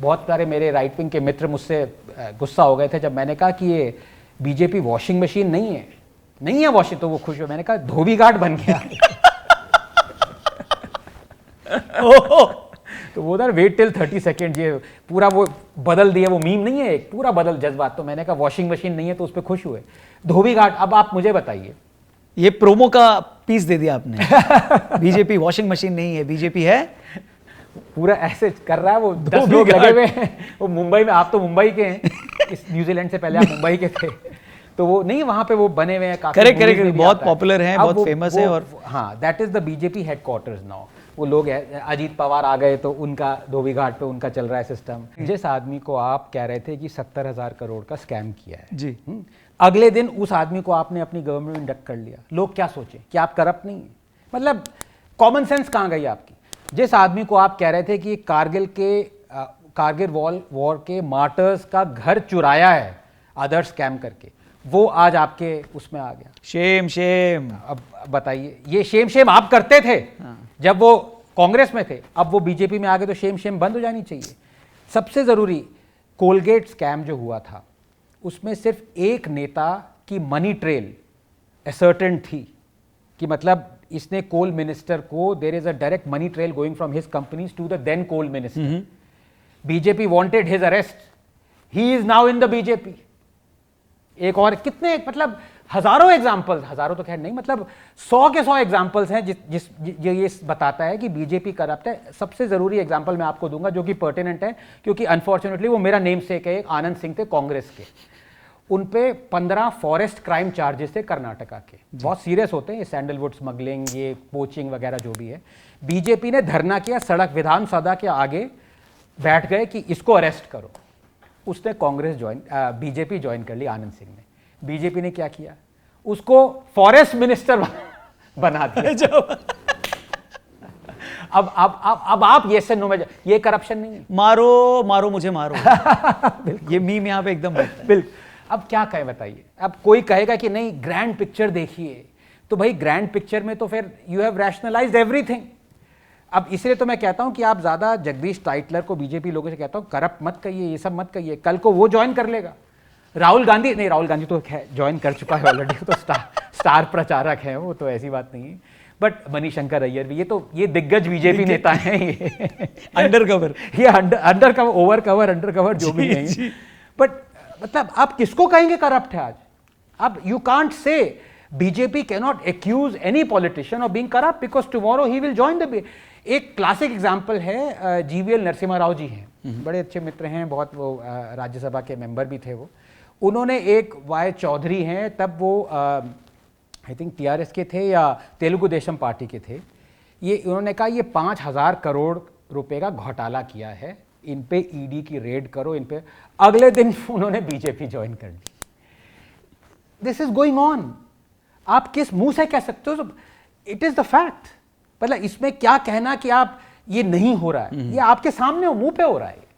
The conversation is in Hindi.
बहुत सारे मेरे राइट विंग के मित्र मुझसे गुस्सा हो गए थे जब मैंने कहा कि ये बीजेपी वॉशिंग मशीन नहीं है वॉशिंग, तो वो खुश हुए। मैंने कहा धोबी घाट बन गया। तो वो उधर वेट टिल 30 सेकेंड, ये पूरा वो बदल दिया, वो मीम नहीं है, एक पूरा बदल जज्बात। तो मैंने कहा वॉशिंग मशीन नहीं है तो उस पर खुश हुए। धोबी घाट। अब आप मुझे बताइए, ये प्रोमो का पीस दे दिया आपने। बीजेपी वॉशिंग मशीन नहीं है, बीजेपी है, पूरा ऐसे कर रहा है वो। 10 लोग लगे हुए हैं वो मुंबई में। आप तो मुंबई के हैं, इस न्यूजीलैंड से पहले आप मुंबई के थे, तो वो नहीं, वहां पे वो बने हुए हैं काफी। करेक्ट, बहुत पॉपुलर हैं, बहुत फेमस है। और हाँ, that is the BJP headquarters now. वो लोग अजीत पवार आ गए तो उनका धोबी घाट पे उनका चल रहा है सिस्टम। जिस आदमी को आप कह रहे थे कि 70,000 करोड़ का स्कैम किया है जी, अगले दिन उस आदमी को आपने अपनी गवर्नमेंट में इंडक्ट कर लिया। लोग क्या सोचे कि आप करप्ट नहीं है? मतलब कॉमन सेंस कहाँ गई आपकी? जिस आदमी को आप कह रहे थे कि कारगिल वॉर के मार्टर्स का घर चुराया है अदर स्कैम करके, वो आज आपके उसमें आ गया। शेम। अब बताइए, ये शेम आप करते थे जब वो कांग्रेस में थे, अब वो बीजेपी में आ गए तो शेम बंद हो जानी चाहिए। सबसे जरूरी, कोलगेट स्कैम जो हुआ था उसमें सिर्फ एक नेता की मनी ट्रेल असर्टेन थी कि मतलब इसने कोल मिनिस्टर को, there is a direct money trail going from his companies to the then coal minister. BJP wanted his arrest, he is now in the BJP. एक और कितने, मतलब हजारों एग्जाम्पल्स, हजारों तो खैर नहीं, मतलब 100 के 100 एग्जाम्पल्स हैं ये बताता है कि बीजेपी करप्ट है। सबसे जरूरी एग्जाम्पल मैं आपको दूंगा जो कि पर्टिनेंट है, क्योंकि अनफॉर्चुनेटली वो मेरा नेम सेक है, आनंद सिंह थे कांग्रेस के। उन पे 15 फॉरेस्ट क्राइम चार्जेस थे कर्नाटका के, बहुत सीरियस होते हैं ये, सैंडलवुड स्मगलिंग, ये पोचिंग वगैरह जो भी है। बीजेपी ने धरना किया सड़क, विधानसभा के आगे बैठ गए कि इसको अरेस्ट करो। उसने बीजेपी ज्वाइन कर ली आनंद सिंह ने। बीजेपी ने क्या किया, उसको फॉरेस्ट मिनिस्टर बना दिया। अब आप ये से नो में, ये करप्शन नहीं है? मारो मुझे मारो। ये मीम यहाँ पे एकदम बिल्कुल। अब क्या कहे बताइए? अब कोई कहेगा कि नहीं ग्रैंड पिक्चर देखिए, तो भाई ग्रैंड पिक्चर में तो फिर यू हैव रैशनलाइज्ड एवरीथिंग। अब इसलिए तो मैं कहता हूं कि आप ज्यादा जगदीश टाइटलर को, बीजेपी लोगों से कहता हूं करप्ट मत कहिए, ये सब मत कहिए। कल को वो ज्वाइन कर लेगा। राहुल गांधी तो ज्वाइन कर चुका है ऑलरेडी, तो स्टार प्रचारक है वो, तो ऐसी बात नहीं है। बट मणिशंकर अय्यर भी, ये दिग्गज बीजेपी नेता हैं। ये अंडर कवर, ये under cover, over cover, under cover जो भी है। बट मतलब आप किसको कहेंगे करप्ट है आज? अब you can't say BJP can not accuse any politician of being corrupt because tomorrow he will join the. एक क्लासिक एग्जांपल है, जीवीएल नरसिम्हा राव जी हैं, बड़े अच्छे मित्र हैं, बहुत वो राज्यसभा के मेंबर भी थे वो। उन्होंने एक वाई चौधरी हैं, तब वो आई थिंक टीआरएस के थे या तेलुगु देशम पार्टी के थे। ये उन्होंने कहा ये 5,000 करोड़ रुपए का घोटाला किया है, इन पे ईडी की रेड करो, इन पे। अगले दिन उन्होंने बीजेपी ज्वाइन कर ली। This is going on. आप किस मुंह से कह सकते हो? It is the fact. मतलब इसमें क्या कहना कि आप ये नहीं हो रहा है, ये आपके सामने मुंह पे हो रहा है।